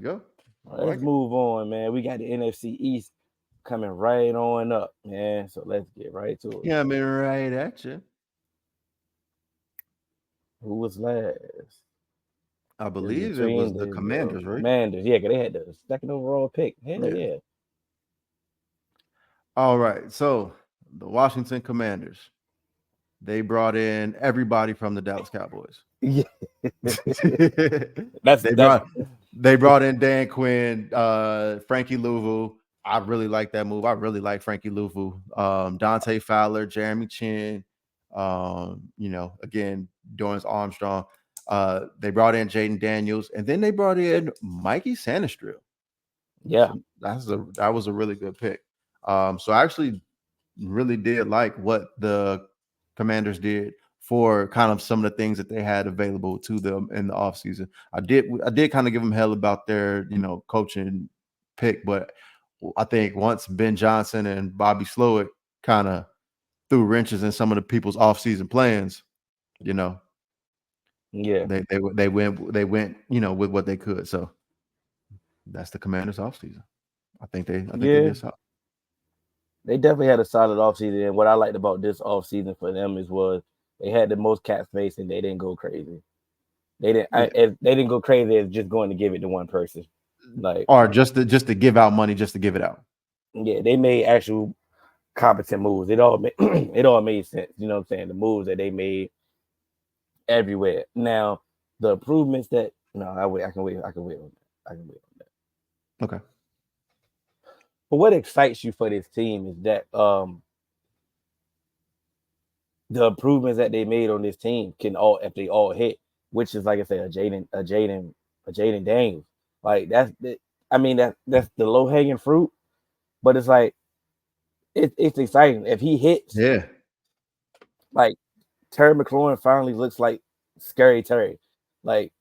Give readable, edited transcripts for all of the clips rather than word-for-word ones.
go. Let's move on, man. We got the NFC East coming right on up, man. So let's get right to it. Coming right at you. Who was last? I It's believe it was between the the Commanders, right? Commanders. Yeah, 'cause they had the second overall pick. Hell Yeah. yeah. All right. So the Washington Commanders, they brought in everybody from the Dallas Cowboys. Yeah. they That's brought they brought in Dan Quinn, Frankie Louvu. I really like that move. I really like Frankie Louvu. Dante Fowler, Jeremy Chin, again, Dorrance Armstrong. They brought in Jaden Daniels, and then they brought in Mikey Sanistril. yeah. So that was a really good pick. So I actually really did like what the Commanders did for kind of some of the things that they had available to them in the offseason. I did kind of give them hell about their, coaching pick, but I think once Ben Johnson and Bobby Slowick kind of threw wrenches in some of the people's offseason plans, you know, Yeah. they went, with what they could. So that's the Commanders offseason. I think they Yeah. did so. They definitely had a solid offseason. And what I liked about this offseason for them was they had the most cap space and they didn't go crazy. Yeah. They didn't go crazy as just going to give it to one person. Like, Or just to give out money, just to give it out. yeah, they made actual competent moves. It all it all made sense. You know what I'm saying? The moves that they made everywhere. Now, the improvements that no, I can wait. I can wait on that. I can wait on that. Okay. But what excites you for this team is that the improvements that they made on this team can all if they all hit, which is like I said, a Jaden Daniels. Like I mean that's the low hanging fruit, but it's like it's exciting if he hits. Yeah. Like Terry McLaurin finally looks like scary Terry. Like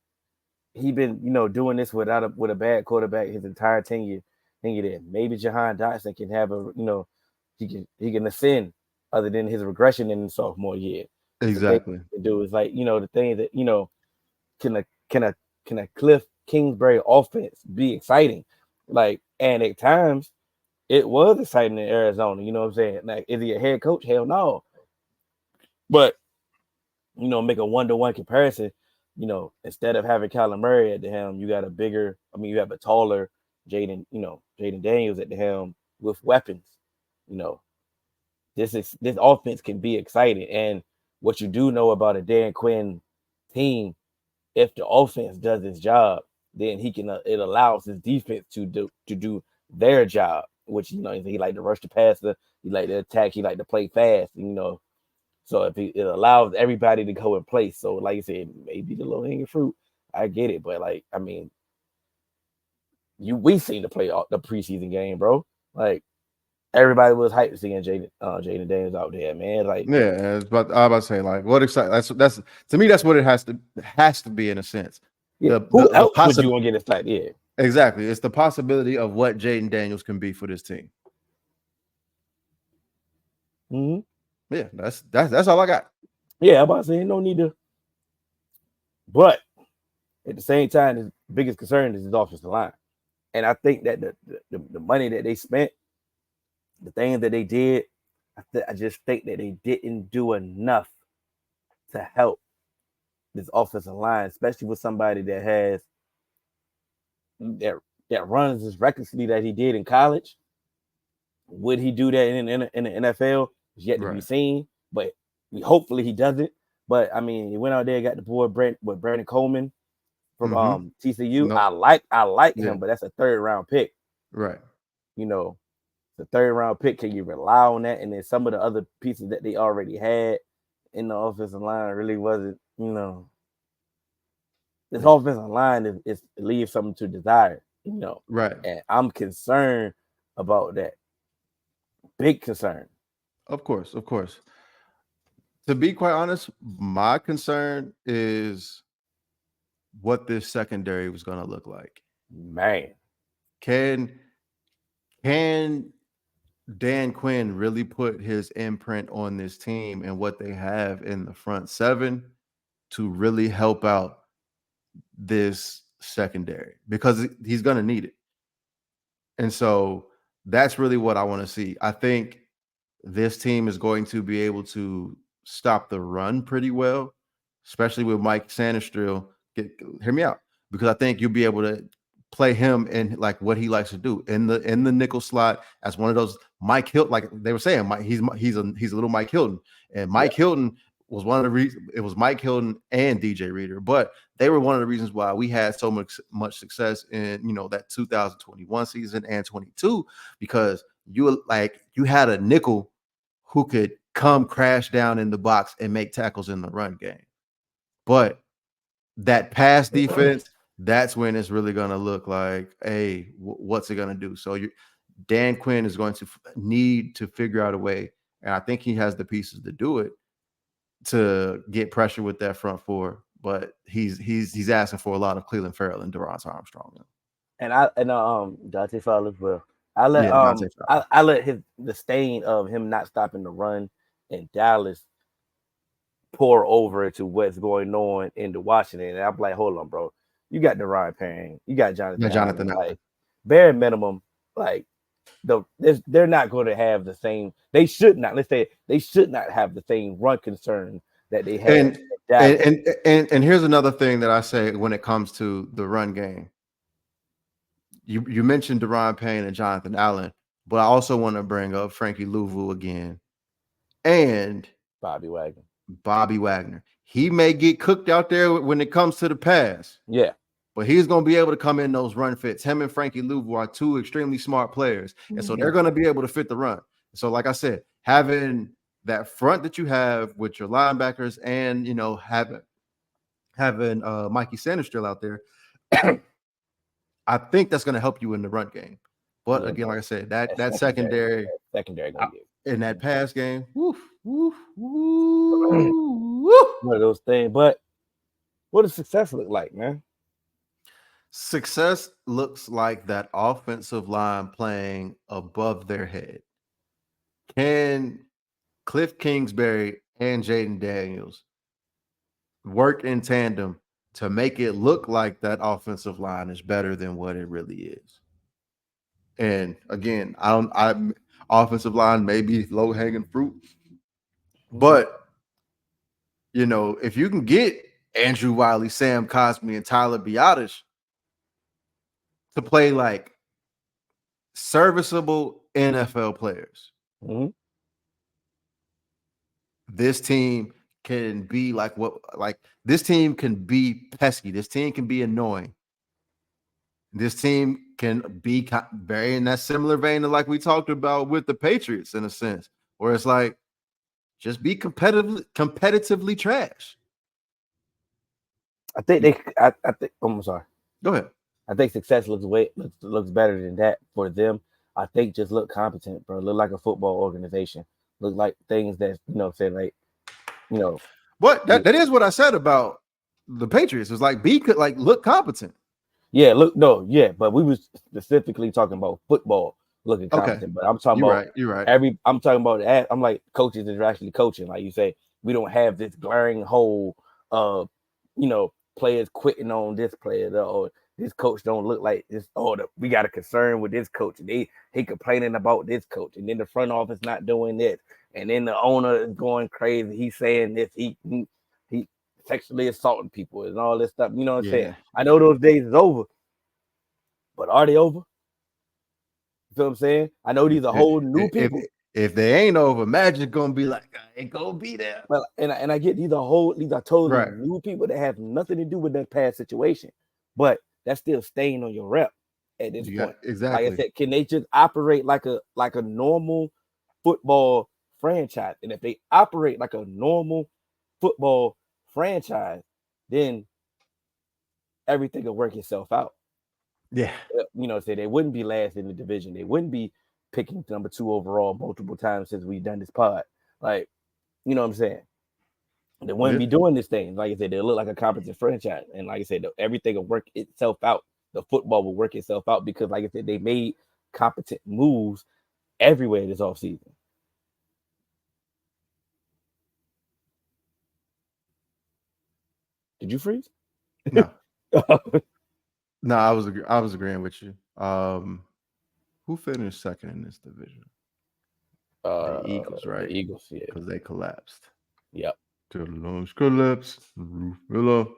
he been doing this with a bad quarterback his entire tenure there. Maybe Jahan Dotson can have he can ascend other than his regression in the sophomore year. It's the thing Exactly. to do is like the thing that can a can a can a Cliff Kingsbury offense be exciting? Like and at times it was exciting in Arizona. You know what I'm saying? Like is he a head coach? Hell no. But make a 1-to-1 comparison. Instead of having Kyler Murray at the helm, you got you have a taller Jaden Daniels at the helm with weapons. You know, this offense can be exciting. And what you do know about a Dan Quinn team, if the offense does its job, then he can it allows his defense to do their job, which he like to rush the passer, he like to attack, he like to play fast, so if it allows everybody to go in place. So like I said, maybe the low hanging fruit, I get it, but like I mean, we seen the preseason game, bro. Like everybody was hyped seeing Jaden Daniels out there, man. Like Yeah, but I was about to say, like, what exciting. That's to me, that's what it has to be in a sense. yeah, The who the else would you possible want to get excited? Yeah. exactly. It's the possibility of what Jaden Daniels can be for this team. Mm-hmm. Yeah, that's all I got. Yeah, I'm about to say no need to, but at the same time, the biggest concern is his offensive line. And I think that the money that they spent, the things that they did, I just think that they didn't do enough to help this offensive line, especially with somebody that that runs as recklessly that he did in college. Would he do that in the NFL? Is yet to be Right. seen, but hopefully he doesn't. But I mean, he went out there, got the boy Brandon Coleman from Mm-hmm. TCU. No. I like Yeah. him, but that's a third round pick. Right. You know, the third round pick. Can you rely on that? And then some of the other pieces that they already had in the offensive line really wasn't. This Yeah. offensive line is leaves something to desire. Right. And I'm concerned about that. Big concern. Of course. Of course. To be quite honest, my concern is what this secondary was going to look like. Man. Can can Dan Quinn really put his imprint on this team and what they have in the front seven to really help out this secondary because he's going to need it. And so that's really what I want to see. I think this team is going to be able to stop the run pretty well, especially with Mike Sanistrill. Hear me out, because I think you'll be able to play him in like what he likes to do in the nickel slot as one of those Mike Hilton, like they were saying, he's a little Mike Hilton, and Mike Hilton was one of the reasons. It was Mike Hilton and DJ Reader, but they were one of the reasons why we had so much success in that 2021 season and 22, because you had a nickel who could come crash down in the box and make tackles in the run game. But that pass defense, that's when it's really going to look like, hey, what's it going to do? So Dan Quinn is going to need to figure out a way, and I think he has the pieces to do it, to get pressure with that front four. But he's asking for a lot of Cleveland Farrell and Durant Armstrong. And Dante Fowler as well. I let the stain of him not stopping the run in Dallas pour over to what's going on into Washington. And I'm like, hold on, bro. You got Deron Payne, you got Jonathan. Like, bare minimum, like they're not going to have the same. They should not. Let's say they should not have the same run concern that they had. And here's another thing that I say when it comes to the run game. You mentioned Deron Payne and Jonathan Allen, but I also want to bring up Frankie Louvu again and Bobby Wagner. He may get cooked out there when it comes to the pass. Yeah. But he's going to be able to come in those run fits. Him and Frankie Louvu are two extremely smart players. And so they're going to be able to fit the run. So like I said, having that front that you have with your linebackers and, having Mikey Sanders still out there, I think that's going to help you in the run game. But again, like I said, that secondary in that pass game, one of those things. But what does success look like, man? Success looks like that offensive line playing above their head. Can Cliff Kingsbury and Jaden Daniels work in tandem to make it look like that offensive line is better than what it really is? And again, offensive line may be low-hanging fruit, but if you can get Andrew Wiley, Sam Cosmi, and Tyler Biotish to play like serviceable NFL players, this team can be this team can be pesky. This team can be annoying. This team can be very in that similar vein to like we talked about with the Patriots, in a sense, where it's like, just be competitively trash. I think I'm sorry. Go ahead. I think success looks better than that for them. I think just look competent, bro. Look like a football organization. Look like things that What that is what I said about the Patriots. It was like look competent. Yeah, but we was specifically talking about football looking competent. Okay. But I'm talking You're right. I'm talking about that. I'm like, coaches that are actually coaching. Like you say, we don't have this glaring hole of players quitting on this player, or this coach don't look like this. We got a concern with this coach. He complaining about this coach, and then the front office not doing this, and then the owner is going crazy. He's saying this. He sexually assaulting people and all this stuff. You know what I'm saying? I know those days is over, but are they over? You feel what I'm saying? I know these are whole new people. If they ain't over, Magic gonna be like, I ain't gonna be there. Well, and I get these are totally new people that have nothing to do with that past situation, but that's still staying on your rep at this point. Exactly. Like I said, can they just operate like a normal football franchise? And if they operate like a normal football franchise, then everything will work itself out. Yeah. Say they wouldn't be last in the division. They wouldn't be picking number 2 overall multiple times since we've done this pod. Like, you know what I'm saying? They wouldn't be doing this thing. Like I said, they look like a competent franchise. And like I said, everything will work itself out. The football will work itself out because, like I said, they made competent moves everywhere this offseason. Did you freeze? No. No, I was agreeing with you. Who finished second in this division? The Eagles, The right? Eagles, yeah. Because they collapsed. Yep. Till the lungs collapse. Roof fell off.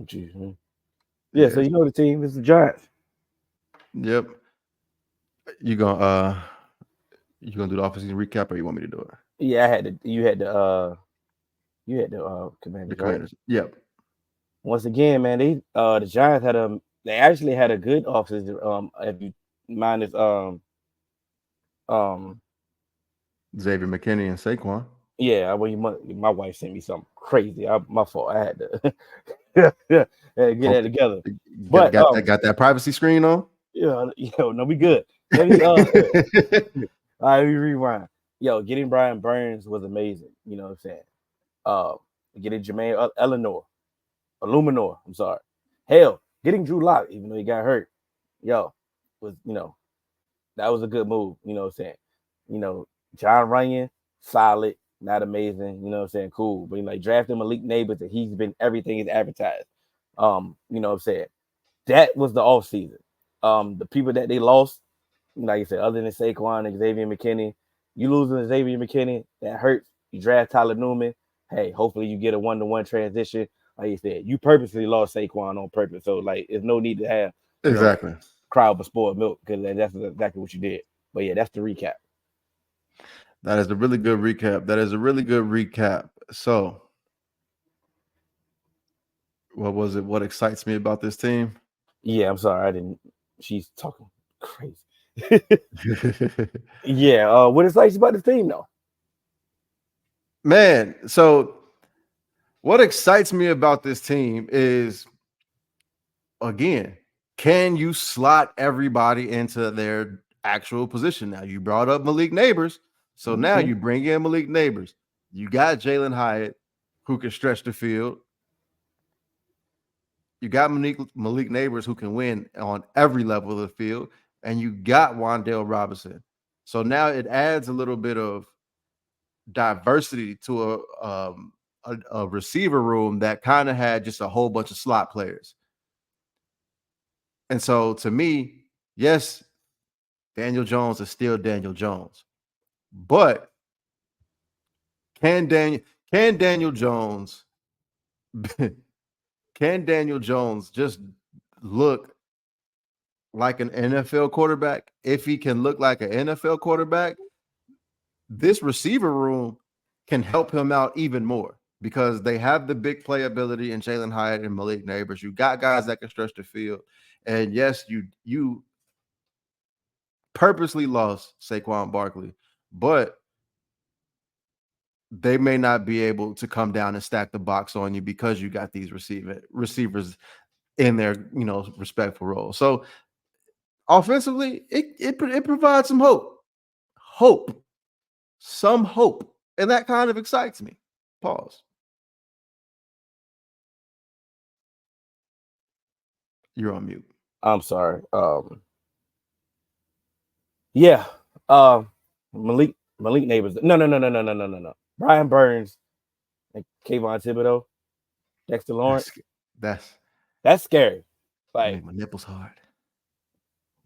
Jeez, man. Yeah, so Yeah. you know the team is the Giants. Yep. You gonna you gonna do the offseason recap, or you want me to do it? Yeah, I had the you had the The Commanders, right? Commanders. Yep. Once again, man, the Giants they actually had a good offseason. If you minus um Xavier McKinney and Saquon. yeah, when my wife sent me something crazy. My fault. I had to had to get that Okay. together. But Got that privacy screen on. yeah, no, we good. Let me all right, let me rewind. Yo, getting Brian Burns was amazing. You know what I'm saying? Uh, getting Jermaine Illuminor. I'm sorry. Hell, getting Drew Lock, even though he got hurt. Yo, was that was a good move. You know what I'm saying? John Runyon, solid, not amazing. You know what I'm saying? Cool, but like drafting Malik Neighbors, and he's been everything he's advertised. You know what I'm saying? That was the off season. The people that they lost, like you said, other than Saquon and Xavier McKinney, you losing Xavier McKinney, that hurts. You draft Tyler Newman. Hey, hopefully you get a 1-to-1 transition. Like you said, you purposely lost Saquon on purpose. So like there's no need to have, Exactly. crowd but spoiled milk, because that's exactly what you did. But yeah, that's the recap. That is a really good recap. That is a really good recap. So, what was it? What excites me about this team? Yeah, I'm sorry, I didn't. She's talking crazy. Yeah, what excites you about the team though? Man, so what excites me about this team is, again, can you slot everybody into their actual position? Now, you brought up Malik Neighbors, so now Mm-hmm. you bring in Malik Neighbors. You got Jalen Hyatt, who can stretch the field. You got Malik Neighbors, who can win on every level of the field, and you got Wandale Robinson. So now it adds a little bit of diversity to a receiver room that kind of had just a whole bunch of slot players. And so to me, yes, Daniel Jones is still Daniel Jones, but can Daniel can Daniel Jones can Daniel Jones just look like an NFL quarterback? If he can look like an NFL quarterback, this receiver room can help him out even more, because they have the big playability in Jalen Hyatt and Malik Neighbors. You got guys that can stretch the field. And yes, you purposely lost Saquon Barkley, but they may not be able to come down and stack the box on you because you got these receivers in their respectful roles. So offensively, it provides some hope, some hope, and that kind of excites me. Pause. You're on mute. I'm sorry. Yeah. Um, Malik Neighbors. No. Brian Burns and Kayvon Thibodeau, Dexter Lawrence. That's That's scary. Like, make my nipples hard.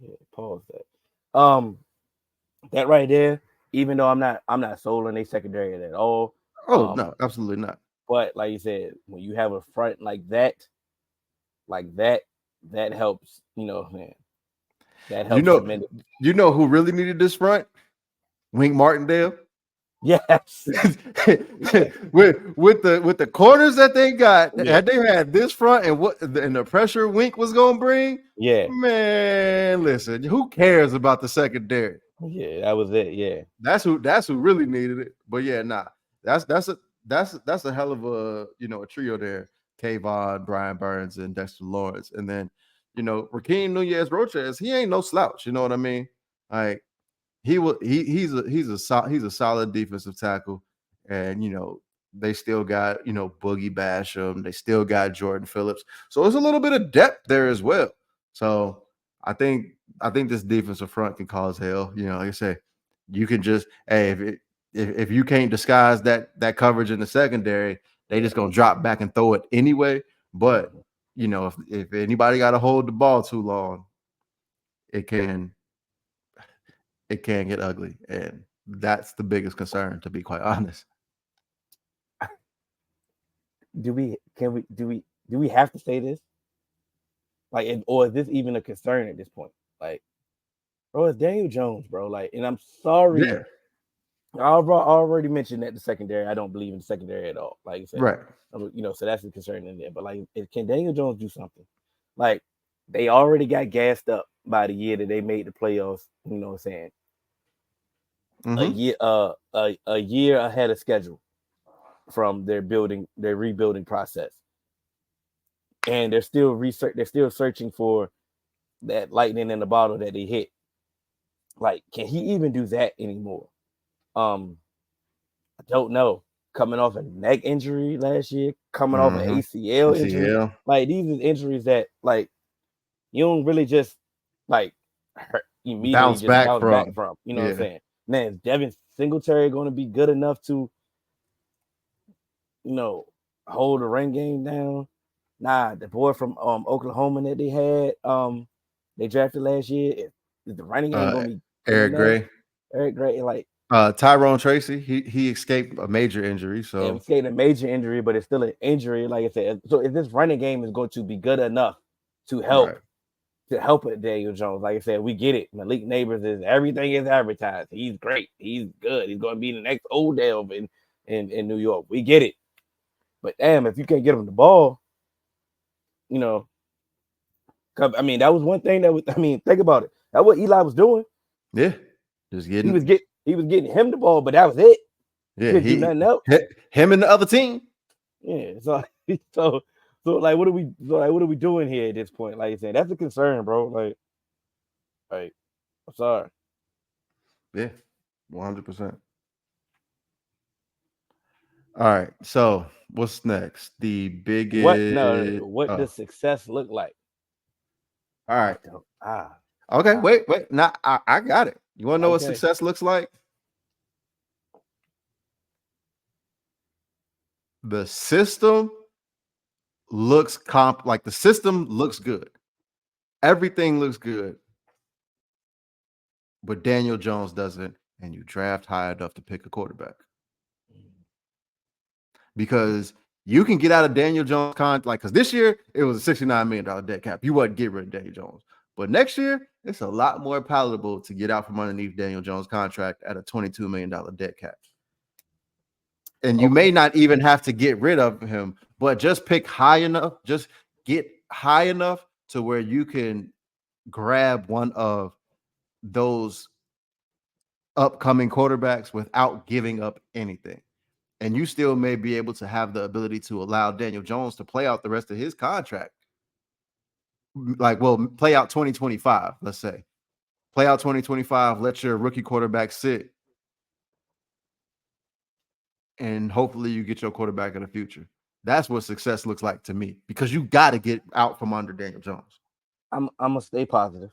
yeah, pause that. That right there. Even though I'm not sold on a secondary at all. Oh no, absolutely not. But like you said, when you have a front like that helps. Man, that You helps know, tremendously. you know who really needed this front? Wink Martindale. Yes. with the corners that they got, Yeah. had they had this front and the pressure Wink was gonna bring, Yeah. man, listen, who cares about the secondary? Yeah, that was it. Yeah. That's who really needed it. But yeah, nah, that's a hell of a trio there. Kayvon, Brian Burns, and Dexter Lawrence, and then Raheem Nunez Roches. He ain't no slouch. You know what I mean? Like he's a solid defensive tackle, and they still got Boogie Basham. They still got Jordan Phillips. So there's a little bit of depth there as well. So I think this defensive front can cause hell. Like I say, you can just if you can't disguise that coverage in the secondary, they just gonna drop back and throw it anyway. But if anybody got to hold the ball too long, it can get ugly, and that's the biggest concern, to be quite honest. Do we have to say this? Like, or is this even a concern at this point? Like, bro, it's Daniel Jones, bro. Like, and I'm sorry. Yeah, I already mentioned that the secondary. I don't believe in the secondary at all. Like I said, right. so that's a concern in there. But like, can Daniel Jones do something? Like, they already got gassed up by the year that they made the playoffs. You know what I'm saying? A year ahead of schedule from their rebuilding process, and they're still searching for that lightning in the bottle that they hit. Like, can he even do that anymore? I don't know. Coming off a neck injury last year, coming off an ACL injury, like these are injuries that like you don't really just like immediately bounce back from. You know what I'm saying? Man, is Devin Singletary going to be good enough to, hold the run game down? Nah, the boy from Oklahoma that they drafted last year, is the running game going to be Eric Gray? Eric Gray, like Tyrone Tracy, he escaped a major injury, so escaped a major injury, but it's still an injury, like I said. So if this running game is going to be good enough to help with Daniel Jones, like I said, we get it. Malik Neighbors is everything is advertised. He's great. He's good. He's going to be the next Odell in New York. We get it. But damn, if you can't get him the ball, I mean, that was one thing think about it. That's what Eli was doing. Yeah, just getting he was getting him the ball, but that was it. Yeah, he do nothing else. Him and the other team. Yeah, so like, what are we doing here at this point? Like you said, that's a concern, bro. Like, I'm sorry. Yeah, 100%. All right, so what's next? The biggest. What does success look like? All right. Okay, wait. Now I got it. You want to know what success looks like? The system looks the system looks good. Everything looks good. But Daniel Jones doesn't, and you draft high enough to pick a quarterback. Because you can get out of Daniel Jones' contract, because this year it was a $69 million dead cap. You wouldn't get rid of Daniel Jones. But next year, it's a lot more palatable to get out from underneath Daniel Jones' contract at a $22 million dead cap. And you may not even have to get rid of him, but just pick high enough, just get high enough to where you can grab one of those upcoming quarterbacks without giving up anything. And you still may be able to have the ability to allow Daniel Jones to play out the rest of his contract. Play out 2025, let's say. Play out 2025, let your rookie quarterback sit. And hopefully you get your quarterback in the future. That's what success looks like to me, because you got to get out from under Daniel Jones. I'm gonna stay positive.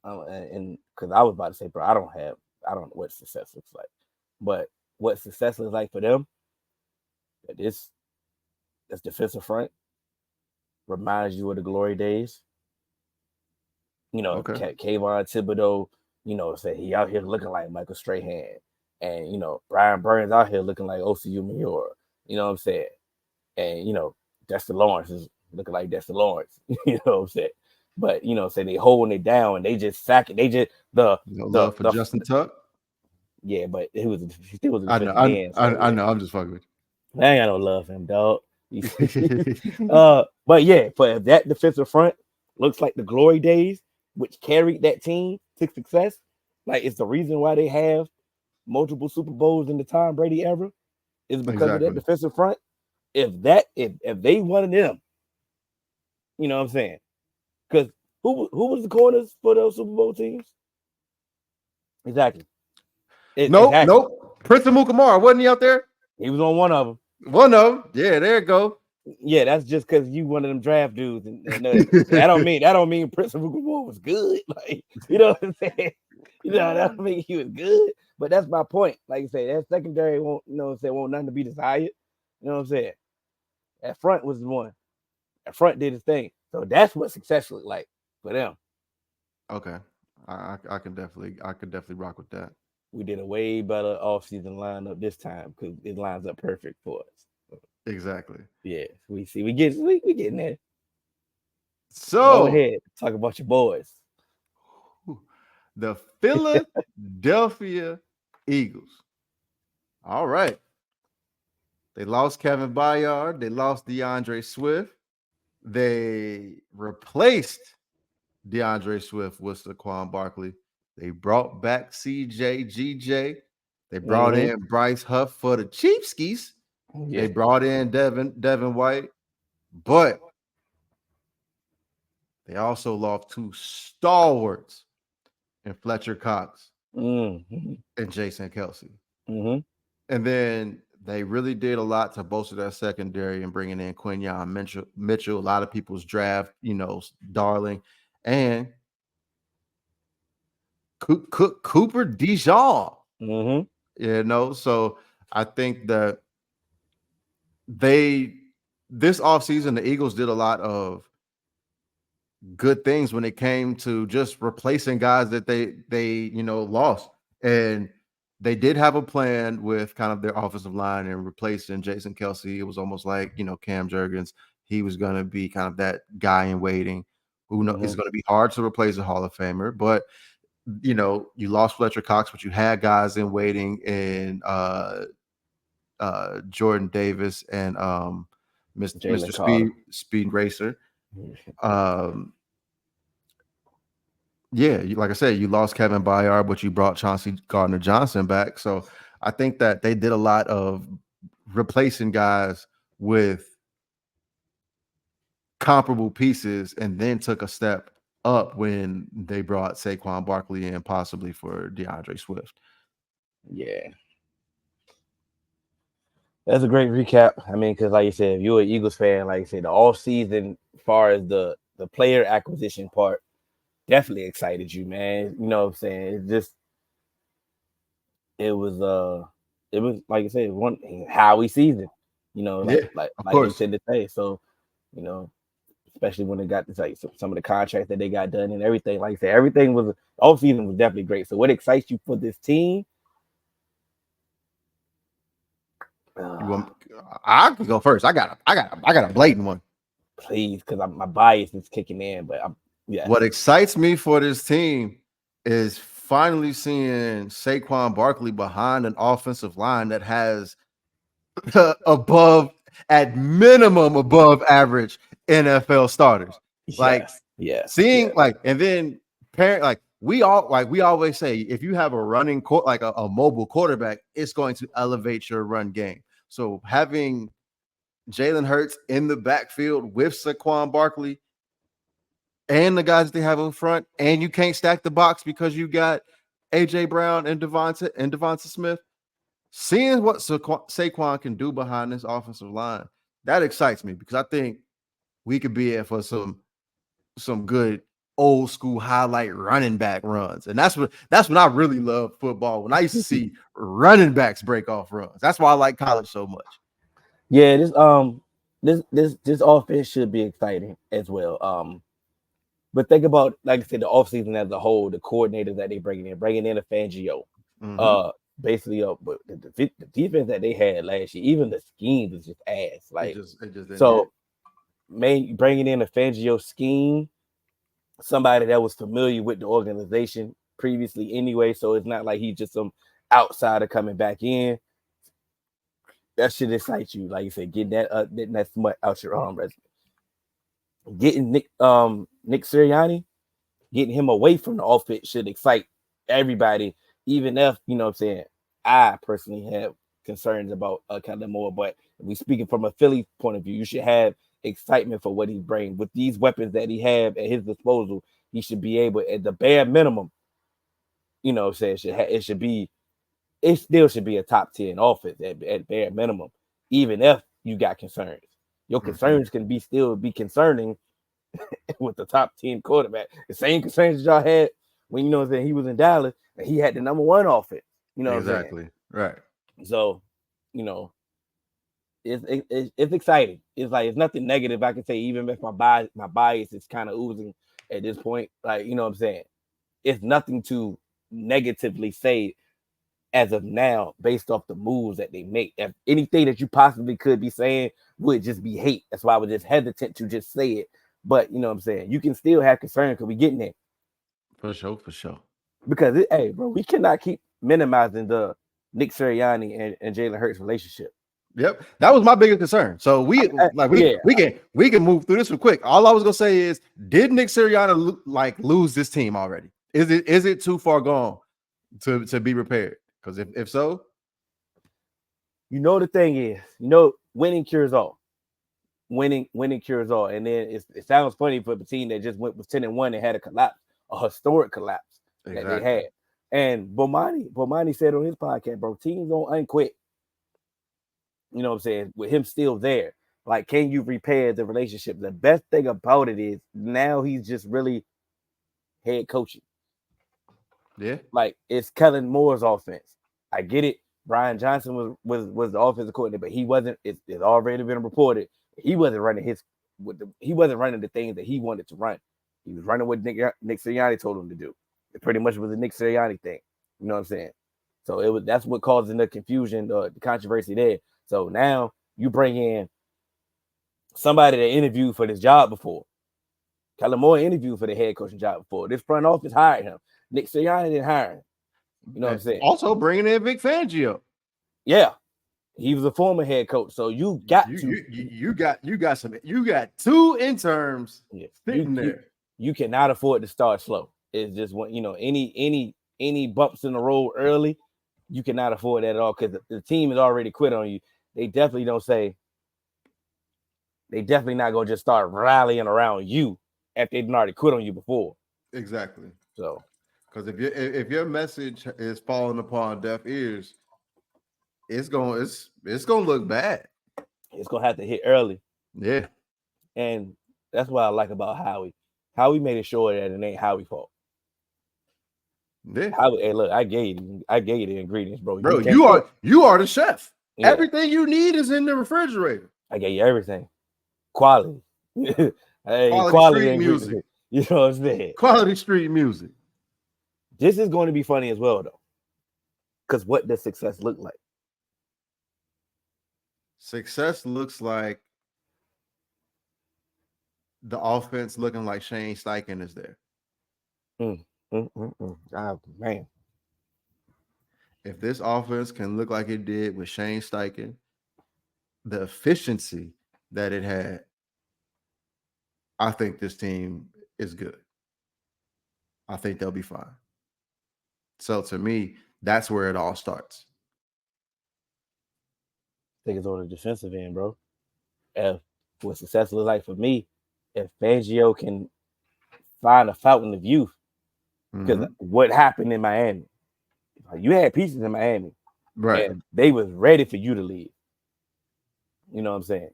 And because I was about to say, bro, I don't know what success looks like. But what success looks like for them, this defensive front reminds you of the glory days. Kayvon Thibodeau, say he out here looking like Michael Strahan. And, Brian Burns out here looking like Osi Umeora. You know what I'm saying? And, Dexter Lawrence is looking like Dexter Lawrence. You know what I'm saying? But, say they holding it down and they just sack it. They just love for Justin Tuck. Yeah, but he still was a defensive end. I know. I'm just fucking with you. I ain't got no love for him, dog. But if that defensive front looks like the glory days, which carried that team to success, like it's the reason why they have multiple Super Bowls in the Tom Brady era, is because of that defensive front. If they one of them, you know what I'm saying? Because who was the corners for those Super Bowl teams? Exactly. Nope. Prince Amukamara, wasn't he out there? He was on one of them. Yeah, there you go. Yeah, that's just because you one of them draft dudes, and that don't mean Prince Amukamara was good. Like, you know what I'm saying? That don't mean he was good. But that's my point. Like I say, that secondary won't nothing to be desired. You know what I'm saying? That front was the one. The front did his thing. So that's what success looked like for them. Okay. I can definitely rock with that. We did a way better offseason lineup this time because it lines up perfect for us. Exactly. Yeah, we getting there. Go So ahead, talk about your boys. the Philadelphia Eagles. All right. They lost Kevin Byard. They lost DeAndre Swift. They replaced DeAndre Swift with Saquon Barkley. They brought back CJ, GJ. They brought Mm-hmm. in Bryce Huff for the Chiefskis. They Yeah. brought in Devin White, but they also lost two stalwarts in Fletcher Cox Mm-hmm. and Jason Kelsey. Mm-hmm. And then they really did a lot to bolster their secondary and bringing in Quinyon Mitchell, a lot of people's draft, darling, and Cooper Dijon. Mm-hmm. So I think that this offseason, the Eagles did a lot of good things when it came to just replacing guys that they lost. And they did have a plan with kind of their offensive line and replacing Jason Kelsey. It was almost like, Cam Jurgens. He was going to be kind of that guy in waiting who know it's going to be hard to replace a Hall of Famer. But, you lost Fletcher Cox, but you had guys in waiting in Jordan Davis and Jalen Mr. Carter. Speed Racer. Yeah, like I said, you lost Kevin Byard, but you brought Chauncey Gardner-Johnson back. So I think that they did a lot of replacing guys with comparable pieces and then took a step up when they brought Saquon Barkley in, possibly for DeAndre Swift. Yeah. That's a great recap. I mean, because like you said, if you're an Eagles fan, like you said, the off season, as far as the player acquisition part, definitely excited you, man. You know what I'm saying? It was like I said, one Howie season. Yeah, of Like they course. said today. So, especially when they got this, like some of the contracts that they got done and everything. Like I said, everything was off season was definitely great. So, what excites you for this team? I can go first. I got a blatant one. Please, because my bias is kicking in. But yeah. What excites me for this team is finally seeing Saquon Barkley behind an offensive line that has at minimum above average NFL starters. Like Yes. seeing and then we always say, if you have a running a mobile quarterback, it's going to elevate your run game. So having Jalen Hurts in the backfield with Saquon Barkley and the guys they have in front, and you can't stack the box because you got AJ Brown and Devonta Smith. Seeing what Saquon can do behind this offensive line, that excites me because I think we could be in for some good old school highlight running back runs. And that's when I really love football, when I used to see running backs break off runs. That's why I like college so much. Yeah, this offense should be exciting as well. But think about, like I said, the offseason as a whole, the coordinators that they bringing in a Fangio. Mm-hmm. Basically, but the defense that they had last year, even the scheme was just ass. Like, it just so, bringing in a Fangio scheme, somebody that was familiar with the organization previously anyway, so it's not like he's just some outsider coming back in. That should excite you, like you said, getting that smut out your resume. Getting Nick Sirianni, getting him away from the offense should excite everybody, even if, what I'm saying, I personally have concerns about kind of more. But if we speaking from a Philly point of view, you should have excitement for what he brings. With these weapons that he have at his disposal, he should be able, at the bare minimum, what I'm saying, it still should be a top 10 offense at bare minimum, even if you got concerns. Your concerns can still be concerning with the top 10 quarterback. The same concerns that y'all had when, he was in Dallas and he had the number one offense. Exactly. Right. So, it's exciting. It's like it's nothing negative I can say, even if my bias is kind of oozing at this point. Like, you know what I'm saying? It's nothing to negatively say as of now based off the moves that they make. If anything that you possibly could be saying would just be hate. That's why I was just hesitant to just say it. But you know what I'm saying? You can still have concern because we getting there. For sure, for sure. Because hey, bro, we cannot keep minimizing the Nick Sirianni and Jalen Hurts relationship. Yep, that was my biggest concern. So we can move through this one quick. All I was gonna say is, did Nick Sirianni lose this team already? Is it too far gone to be repaired? Because if so, you know the thing is, winning cures all. Winning cures all. And then it sounds funny for the team that just went with 10-1 and had a collapse, a historic collapse that they had. And Bomani said on his podcast, bro, teams don't unquit. You know what I'm saying? With him still there. Like, can you repair the relationship? The best thing about it is now he's just really head coaching. Yeah. Like, it's Kellen Moore's offense. I get it. Brian Johnson was the offensive coordinator, but he wasn't. It's already been reported. He wasn't running he wasn't running the things that he wanted to run. He was running what Nick Sirianni told him to do. It pretty much was a Nick Sirianni thing. You know what I'm saying? So that's what caused the confusion, the controversy there. So now you bring in somebody that interviewed for this job before. Kellen Moore interviewed for the head coaching job before. This front office hired him. Nick Sirianni didn't hire him. You know what I'm saying? Also bringing in Vic Fangio. Yeah, he was a former head coach. So you got two interns sitting there. You cannot afford to start slow. It's just any bumps in the road early, you cannot afford that at all because the team has already quit on you. They definitely not gonna just start rallying around you after they've already quit on you before. Exactly. So, because if your message is falling upon deaf ears, it's gonna look bad. It's gonna have to hit early. Yeah. And that's what I like about Howie. Howie made sure that it ain't Howie's fault. Yeah. Howie, hey, look, I gave you the ingredients, bro. Bro, you are the chef. Yeah. Everything you need is in the refrigerator. I gave you everything. Quality. Hey, quality street music. You know what I'm saying? Quality street music. This is going to be funny as well, though. Because what does success look like? Success looks like the offense looking like Shane Steichen is there. Oh, man. If this offense can look like it did with Shane Steichen, the efficiency that it had, I think this team is good. I think they'll be fine. So to me, that's where it all starts. I think it's on the defensive end, bro. If what success looks like for me, if Fangio can find a fountain of youth, because what happened in Miami, you had pieces in Miami, right? And they was ready for you to leave. You know what I'm saying?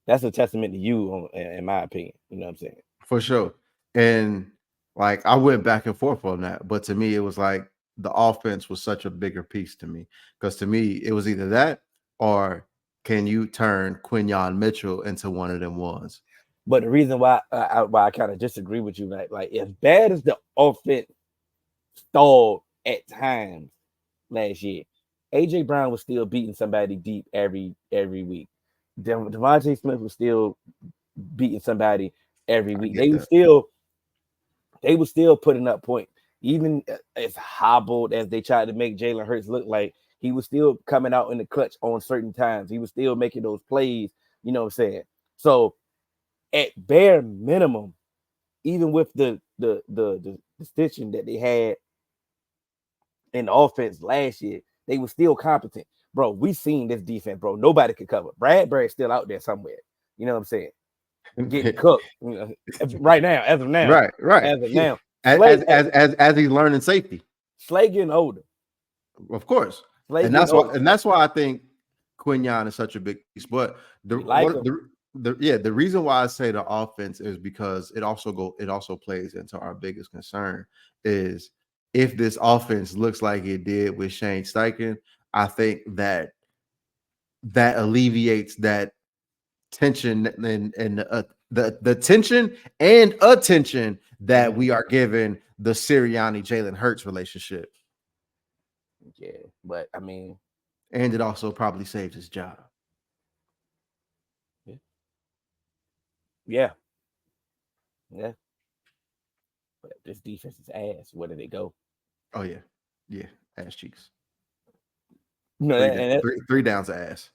That's a testament to you, in my opinion. You know what I'm saying? For sure. And like I went back and forth on that, but to me, it was like the offense was such a bigger piece to me because to me, it was either that or can you turn Quinyon Mitchell into one of them ones? But the reason why I kind of disagree with you, like as bad as the offense stalled at times last year, AJ Brown was still beating somebody deep every week. Devontae Smith was still beating somebody every week. They were still putting up points, even as hobbled as they tried to make Jalen Hurts look like. He was still coming out in the clutch on certain times. He was still making those plays. You know what I'm saying? So at bare minimum, even with the stitching that they had in the offense last year, they were still competent. Bro, we seen this defense, bro. Nobody could cover. Bradbury's still out there somewhere. You know what I'm saying? Getting cooked right now, as of now. Right. As of now. As he's learning safety. Slay getting older. Of course. And that's why I think Quinyon is such a big piece. But the reason why I say the offense is because it also plays into our biggest concern is if this offense looks like it did with Shane Steichen, I think that that alleviates that tension and the tension and attention that we are giving the Sirianni Jalen Hurts relationship. Yeah, but I mean, And it also probably saved his job. yeah, yeah. But this defense is ass. Where did they go? Oh yeah, yeah, ass cheeks. No, and Three downs of ass.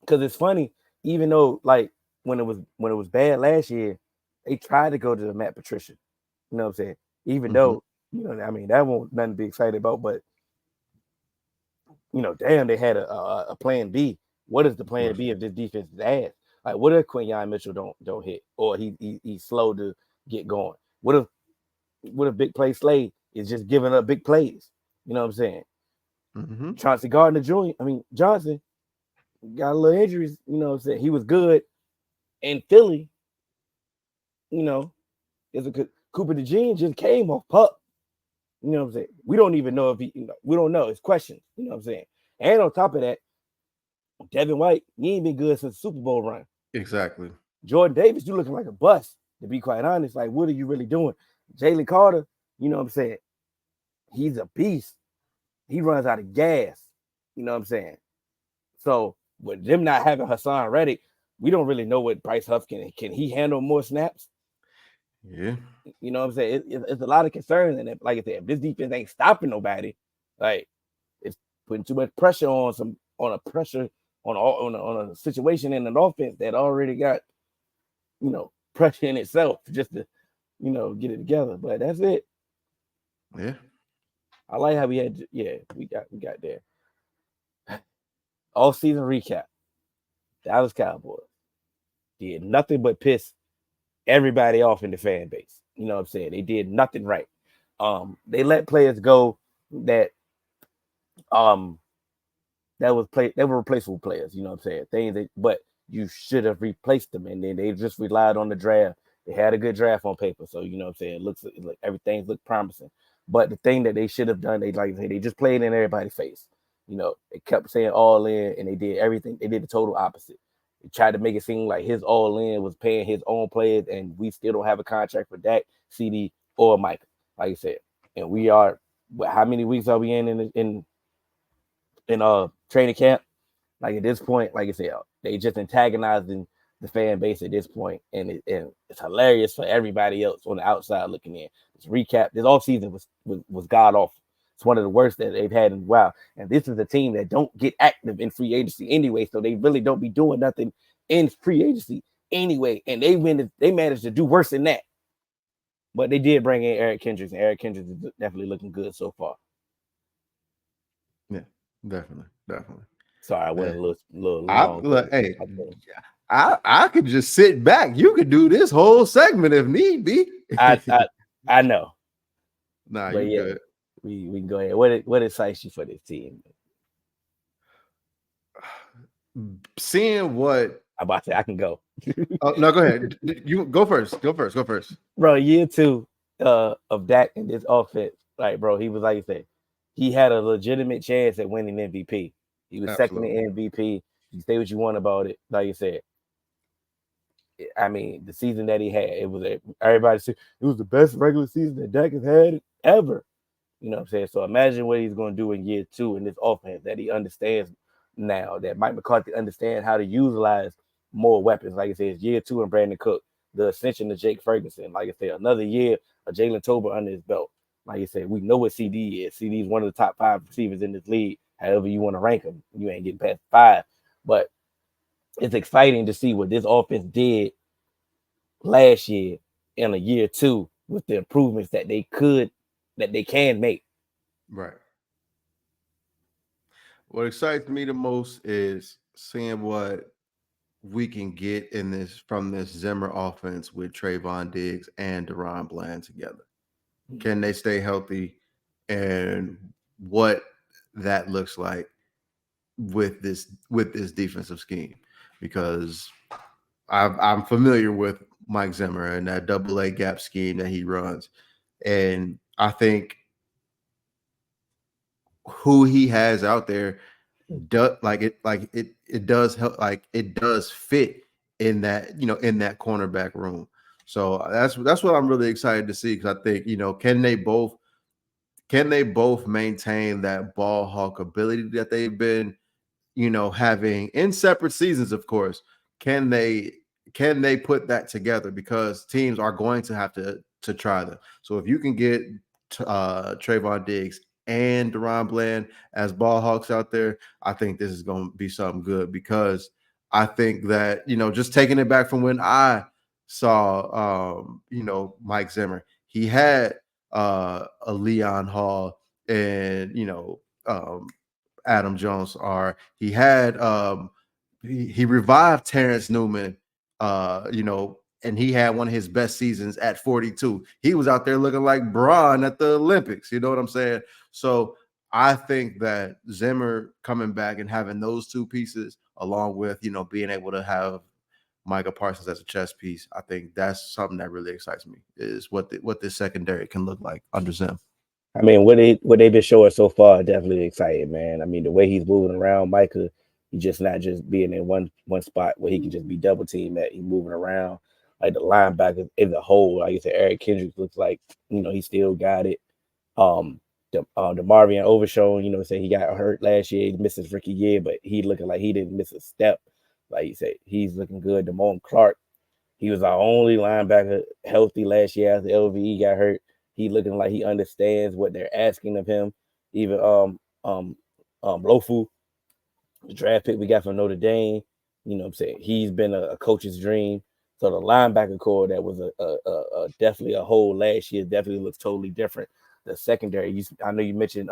because it's funny, even though like when it was bad last year, they tried to go to the Matt Patricia. You know what I'm saying? Even though I mean that won't nothing to be excited about, but damn, they had a plan B. What is the plan B if this defense is ass? Like, what if Quinyon Mitchell don't hit, or he's slow to get going? What if Big Play Slade is just giving up big plays? You know what I'm saying? Chauncey Gardner Jr. I mean Johnson got a little injuries. You know what I'm saying? He was good in Philly. It's a Cooper DeJean just came off pup. You know what I'm saying? We don't even know if we don't know. It's questions. You know what I'm saying? And on top of that, Devin White, he ain't been good since the Super Bowl run. Exactly. Jordan Davis, you looking like a bust, to be quite honest. Like, what are you really doing? Jalen Carter, you know what I'm saying? He's a beast. He runs out of gas. You know what I'm saying? So with them not having Hassan Reddick, we don't really know what Bryce Huff can he handle more snaps? Yeah. You know what I'm saying? It's a lot of concern. And like I said, if this defense ain't stopping nobody, like it's putting too much pressure on a situation in an offense that already got, pressure in itself just to, get it together. But that's it. Yeah. I like how we got there. All season recap. Dallas Cowboys did nothing but piss everybody off in the fan base. You know what I'm saying? They did nothing right. They let players go that they were replaceable players. You know what I'm saying? But you should have replaced them, and then they just relied on the draft. They had a good draft on paper, so you know what I'm saying. It looks like everything looked promising. But the thing that they should have done, they just played in everybody's face. They kept saying all in, and they did everything. They did the total opposite. They tried to make it seem like his all in was paying his own players, and we still don't have a contract for Dak, CD, or Micah, like I said. And we are, how many weeks are we in training camp? Like at this point, like I said, they just antagonizing the fan base at this point, and it's hilarious for everybody else on the outside looking in. This recap, this offseason was god awful. It's one of the worst that they've had in a while. And this is a team that don't get active in free agency anyway, so they really don't be doing nothing in free agency anyway. And they managed to do worse than that. But they did bring in Eric Kendricks, and Eric Kendricks is definitely looking good so far. Yeah, definitely. Sorry, I went a little long. Hey, I could just sit back. You could do this whole segment if need be. I know. Nah, you good. We can go ahead. What excites you for this team? Seeing what I'm about to say, I can go. Oh, no, go ahead. You go first. Go first. Bro, year 2 of Dak in this offense, like, bro, he was like you said, he had a legitimate chance at winning MVP. He was second in MVP. You say what you want about it, like you said. I mean, the season that he had, everybody said it was the best regular season that Dak has had ever. You know what I'm saying? So imagine what he's going to do in year 2 in this offense that he understands now, that Mike McCarthy understands how to utilize more weapons. Like I said, it's year 2 in Brandon Cook, the ascension of Jake Ferguson. Like I said, another year of Jalen Tolbert under his belt. Like I said, we know what CD is. CD is one of the top 5 receivers in this league. However you want to rank him, you ain't getting past 5. But it's exciting to see what this offense did last year in a year 2 with the improvements that they can make. Right. What excites me the most is seeing what we can get from this Zimmer offense with Trayvon Diggs and Deron Bland together. Can they stay healthy, and what that looks like with this defensive scheme? Because I'm familiar with Mike Zimmer and that double A gap scheme that he runs, and I think who he has out there it does help, like it does fit in that, in that cornerback room. So that's what I'm really excited to see, because I think, can they both maintain that ball hawk ability that they've been, having in separate seasons, of course. Can they put that together? Because teams are going to have to try them. So if you can get Trayvon Diggs and Deron Bland as ball hawks out there, I think this is going to be something good, because I think that, just taking it back from when I saw, Mike Zimmer, he had a Leon Hall and, Adam Jones are. He had he revived Terrence Newman, and he had one of his best seasons at 42. He was out there looking like Braun at the Olympics. You know what I'm saying? So I think that Zimmer coming back and having those two pieces, along with, being able to have Micah Parsons as a chess piece, I think that's something that really excites me, is what this secondary can look like under Zim. I mean, what they've been showing so far definitely exciting, man. I mean, the way he's moving around, Micah, he just not just being in one spot where he can just be double teamed at. He's moving around like the linebackers in the hole. Like you said, Eric Kendricks looks like he still got it. The Marvin Overshown, say he got hurt last year, he missed his rookie year, but he looking like he didn't miss a step. Like you said, he's looking good. Damone Clark, he was our only linebacker healthy last year after LVE got hurt. He looking like he understands what they're asking of him. Even Lofu, the draft pick we got from Notre Dame, what I'm saying? He's been a coach's dream. So the linebacker core that was a definitely a hole last year definitely looks totally different. The secondary, I know you mentioned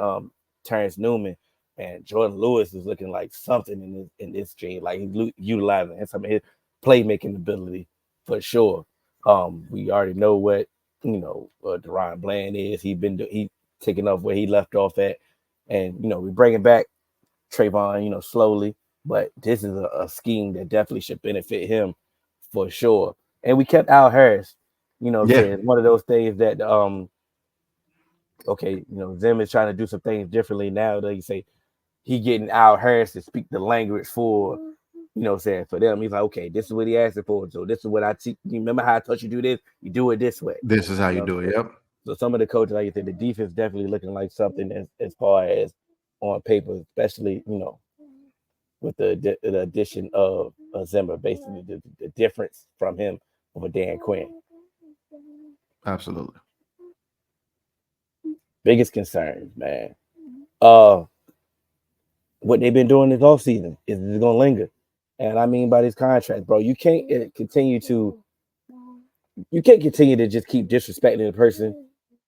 Terrence Newman, and Jordan Lewis is looking like something in this dream. Like he's utilizing some of his playmaking ability for sure. We already know what Deron Bland is. He taking off where he left off at, and we bringing back Trayvon, slowly. But this is a scheme that definitely should benefit him for sure. And we kept Al Harris. What I'm Yeah, saying? One of those things that okay, Zim is trying to do some things differently now. That you say he getting Al Harris to speak the language for, what I'm saying, for them. He's like, okay, this is what he asked for. So this is what I teach. You remember how I taught you do this? You do it this way. this is how You you know what do I'm it. saying? Yep. So some of the coaches, like you said, the defense definitely looking like something as far as on paper, especially, with the addition of Zimmer, basically the difference from him over Dan Quinn. Absolutely. Biggest concerns, man. What they've been doing this offseason is it's gonna linger. And I mean by these contracts, bro, you can't continue to just keep disrespecting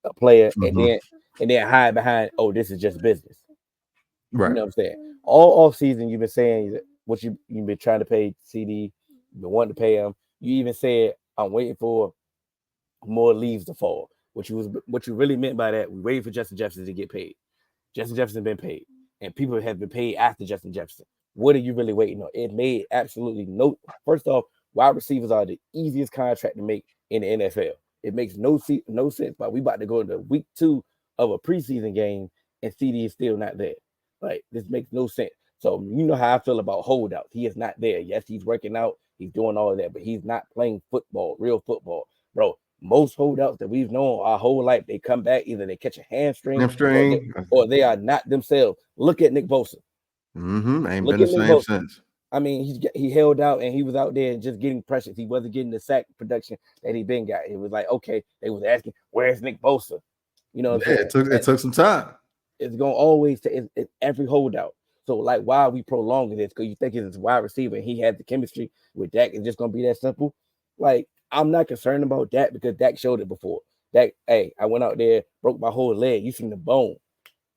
a player, Mhm. and then hide behind, oh, this is just business. You Right. know what I'm saying? All offseason you've been saying what you've been trying to pay CD, you've been wanting to pay him. You even said, I'm waiting for more leaves to fall. What you really meant by that, we waiting for Justin Jefferson to get paid. Justin Jefferson been paid, and people have been paid after Justin Jefferson. What are you really waiting on? It made absolutely no. First off, wide receivers are the easiest contract to make in the NFL. It makes no sense. But we about to go into week 2 of a preseason game, and CD is still not there. Like this makes no sense. So you know how I feel about holdouts. He is not there. Yes, he's working out, he's doing all of that, but he's not playing football, real football, bro. Most holdouts that we've known our whole life, they come back, either they catch a hamstring Hamstring. or they are not themselves. Look at Nick Bosa. Ain't Look been the at Nick same Bosa. since. I mean, he held out and he was out there just getting pressures. He wasn't getting the sack production that he been got. It was like, okay, they was asking, where's Nick Bosa? You know what I'm Yeah, saying? it And took some time. it's gonna always take it's every holdout. So like, why are we prolonging this? Because you think it's his wide receiver and he had the chemistry with Dak. It's just gonna be that simple. Like, I'm not concerned about Dak because Dak showed it before. Dak, hey, I went out there, broke my whole leg. You seen the bone,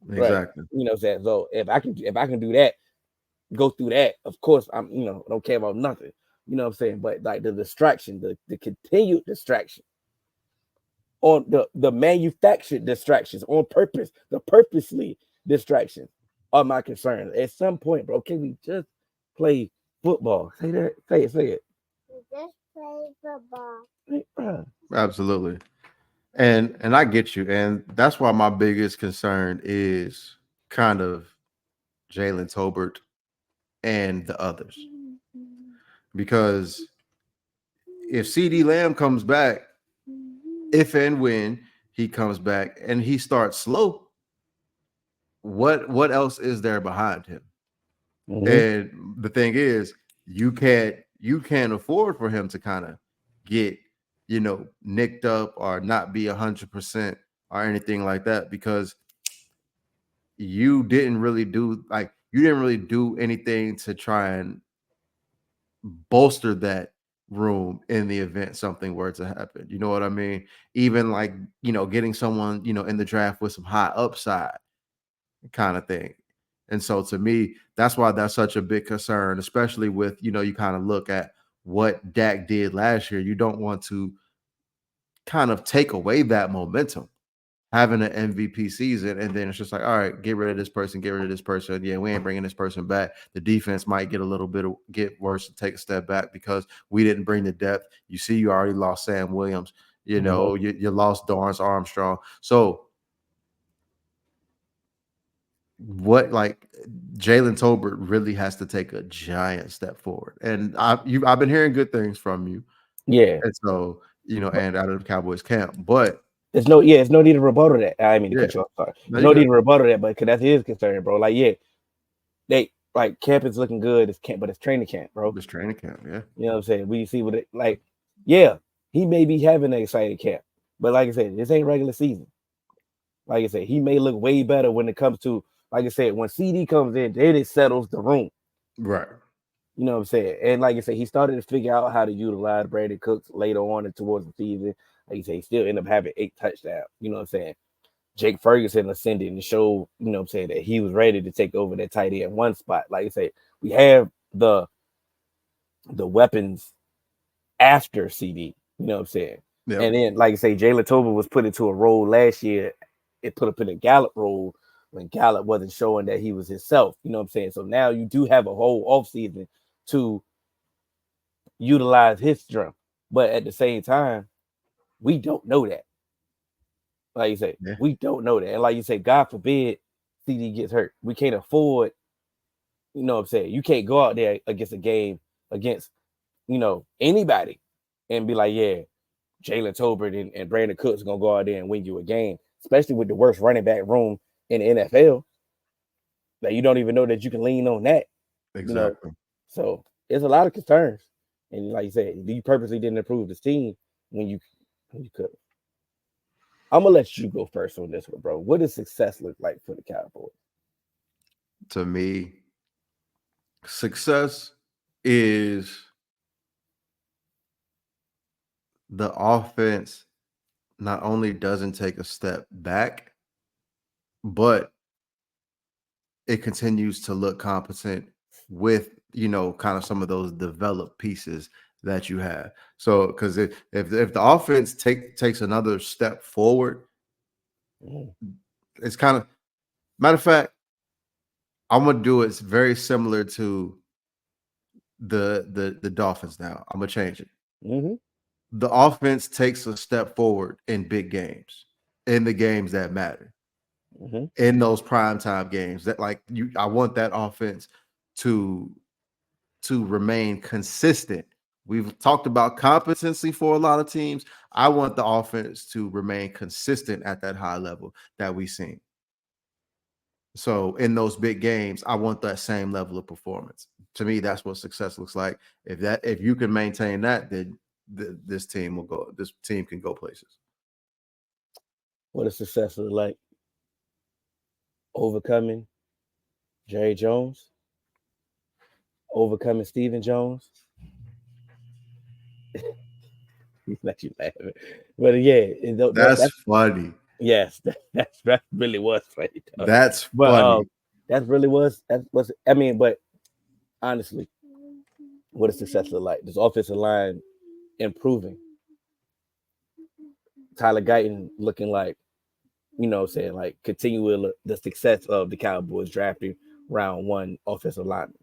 right? Exactly. You know what I'm saying? So if I can do that, go through that, of course I'm don't care about nothing. You know what I'm saying? But like the distraction, the continued distraction on the manufactured distractions on purpose, the purposely distractions are my concern. At some point, bro, can we just play football? Say that. Say it. Say it. Just play football. Hey, bro. Absolutely. And I get you. And that's why my biggest concern is kind of Jalen Tolbert, and the others. Because if CD Lamb comes back, if and when he comes back and he starts slow, what else is there behind him? Mm-hmm. And the thing is, you can't afford for him to kind of get, nicked up or not be 100% or anything like that, because you didn't really do anything to try and bolster that room in the event something were to happen. You know what I mean? Even like, getting someone, in the draft with some high upside kind of thing. And so to me, that's why that's such a big concern, especially with, you kind of look at what Dak did last year. You don't want to kind of take away that momentum, having an MVP season, and then it's just like, all right, get rid of this person, get rid of this person. Yeah, we ain't bringing this person back. The defense might get worse and take a step back because we didn't bring the depth. You see, you already lost Sam Williams. You lost Dorrance Armstrong. So what, like, Jalen Tolbert really has to take a giant step forward, and I've been hearing good things from you, Yeah. and so and out of the Cowboys camp, but There's no need to rebuttal that. I didn't mean to yeah, cut you off. Sorry. no, There's you no need good. to rebuttal that, but because that's his concern, bro. Like, yeah, they like camp is looking good. It's camp, but it's training camp, bro. This training camp, yeah, You know what I'm saying? We see what it like. Yeah, he may be having an exciting camp, but like I said, this ain't regular season. Like I said, he may look way better when it comes to, like I said, when CD comes in, then it settles the room. right, You know what I'm saying? And like I said, he started to figure out how to utilize Brandon Cooks later on and towards the season. Like you say, he still ended up having 8 touchdowns. You know what I'm saying? Jake Ferguson ascended and showed, you know what I'm saying, that he was ready to take over that tight end one spot. Like I say, we have the weapons after CD. You know what I'm saying? yep, And then, like I say, Jalen Tolbert was put into a role last year. It put up in a Gallup role when Gallup wasn't showing that he was himself. You know what I'm saying? So now you do have a whole offseason to utilize his strength. But at the same time, we don't know that. Like you say, yeah, we don't know that. And like you say, God forbid CD gets hurt. We can't afford, you know what I'm saying? You can't go out there against a game against, anybody and be like, yeah, Jalen Tolbert and Brandon Cooks are going to go out there and win you a game, especially with the worst running back room in the NFL. That you don't even know that you can lean on that, you know. exactly. So there's a lot of concerns. And like you said, you purposely didn't improve this team when you could. I'm gonna let you go first on this one, bro. What does success look like for the Cowboys? To me, success is the offense not only doesn't take a step back, but it continues to look competent with, kind of some of those developed pieces that you have. So because if the offense takes another step forward, Mm, it's kind of, matter of fact, I'm gonna do it very similar to the Dolphins now. I'm gonna change it. mm-hmm, The offense takes a step forward in big games, in the games that matter, mm-hmm. in those primetime games that, like, I want that offense to remain consistent. We've talked about competency for a lot of teams. I want the offense to remain consistent at that high level that we've seen. So in those big games, I want that same level of performance. To me, that's what success looks like. If you can maintain that, then this team will go. This team can go places. What does success look like? Overcoming Jerry Jones, overcoming Stephen Jones. Let you laugh. But yeah, That's that's funny. yes, that really was funny. Though. That's But funny. that really was. I mean, but honestly, what does success look like? This offensive line improving. Tyler Guyton looking like, saying like continuing the success of the Cowboys drafting round 1 offensive lineman.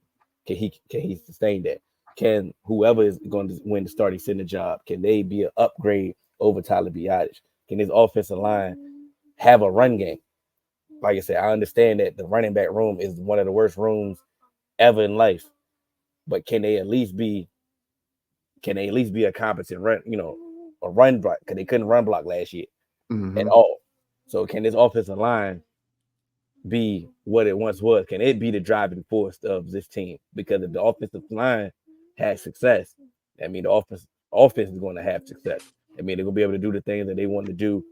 Can he sustain that? Can whoever is going to win the starting center job, can they be an upgrade over Tyler Biadasz? Can his offensive line have a run game? like I said, I understand that the running back room is one of the worst rooms ever in life. But can they at least be a competent run, a run block? Because they couldn't run block last year at Mm-hmm. all. So can this offensive line be what it once was? Can it be the driving force of this team? Because if the offensive line has success, I mean the offense is going to have success. I mean they're going to be able to do the things that they want to do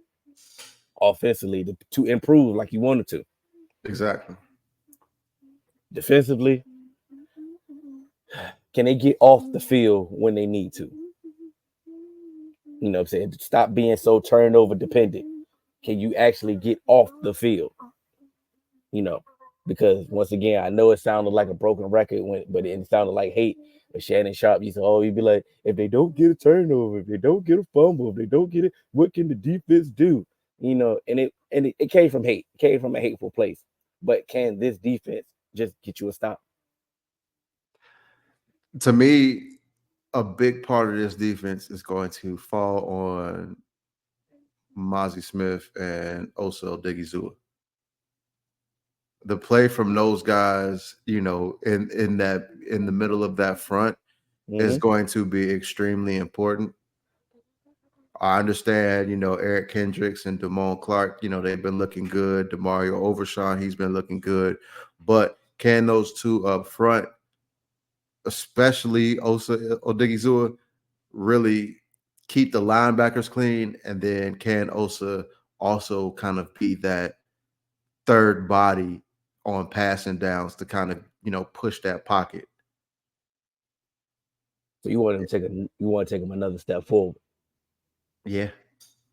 offensively to improve like you wanted to. Exactly. Defensively, can they get off the field when they need to? You know what I'm saying? Stop being so turnover dependent. Can you actually get off the field? You know, because once again, I know it sounded like a broken record but it sounded like hate. But Shannon Sharp used to always be like, if they don't get a turnover, if they don't get a fumble, if they don't get it, what can the defense do? And it came from hate, it came from a hateful place. But can this defense just get you a stop? To me, a big part of this defense is going to fall on Mozzie Smith and also Diggy. The play from those guys, in the middle of that front is Mm-hmm. going to be extremely important. I understand, Eric Kendricks and Damone Clark, they've been looking good. DeMario Overshawn, he's been looking good. But can those two up front, especially Osa Odigizua, really keep the linebackers clean? And then can Osa also kind of be that third body on passing downs to kind of, push that pocket? So you want to take him another step forward. Yeah.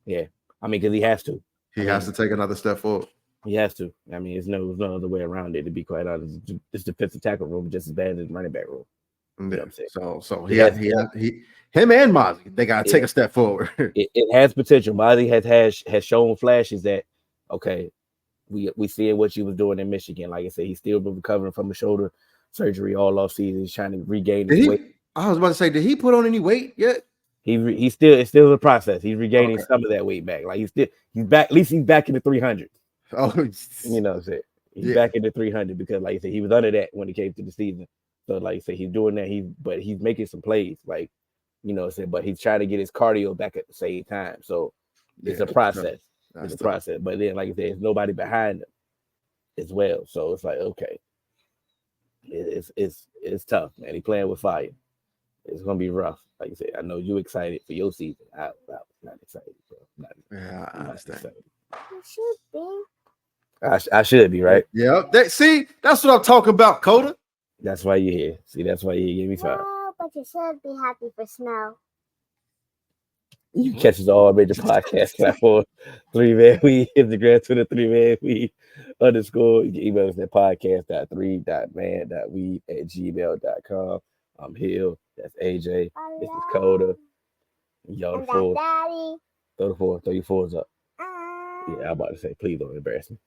Yeah. I mean, because he has to. He has to take another step forward. He has to. I mean, there's no other way around it, to be quite honest. This defensive tackle room just as bad as the running back room. You know what I'm saying? So It him and Mozzie, they got to take a step forward. it has potential. Mozzie has shown flashes that, okay, we seeing what you was doing in Michigan. Like I said, he's still been recovering from a shoulder surgery all off season. He's trying to regain his weight. I was about to say, did he put on any weight yet? It's still a process. He's regaining some of that weight back. Like he's back. At least he's back in the 300s. Oh, you know what I'm saying? He's back in the 300 because, like I said, he was under that when it came to the season. So, like I said, he's doing that. But he's making some plays, like, you know what I'm saying. But he's trying to get his cardio back at the same time. So it's a process. It's a process. But then, like I said, there's nobody behind him as well. So it's like, okay, it's tough, man. He playing with fire. It's gonna be rough. Like I said, I know you excited for your season. I'm not excited, bro. I understand. You should be. I should be, right? Yeah. See, that's what I'm talking about, Coda. That's why you're here. See, that's why you give me five. No, but you should be happy for snow. You can catch us all major podcast platform. 3Man Weed, Instagram, Twitter, 3Man Weed _ You can email us at podcast.3.man.weed@gmail.com. I'm Hill. That's AJ. This is Coda. Y'all the four. Daddy. Throw your fours up. Yeah, I'm about to say, please don't embarrass me.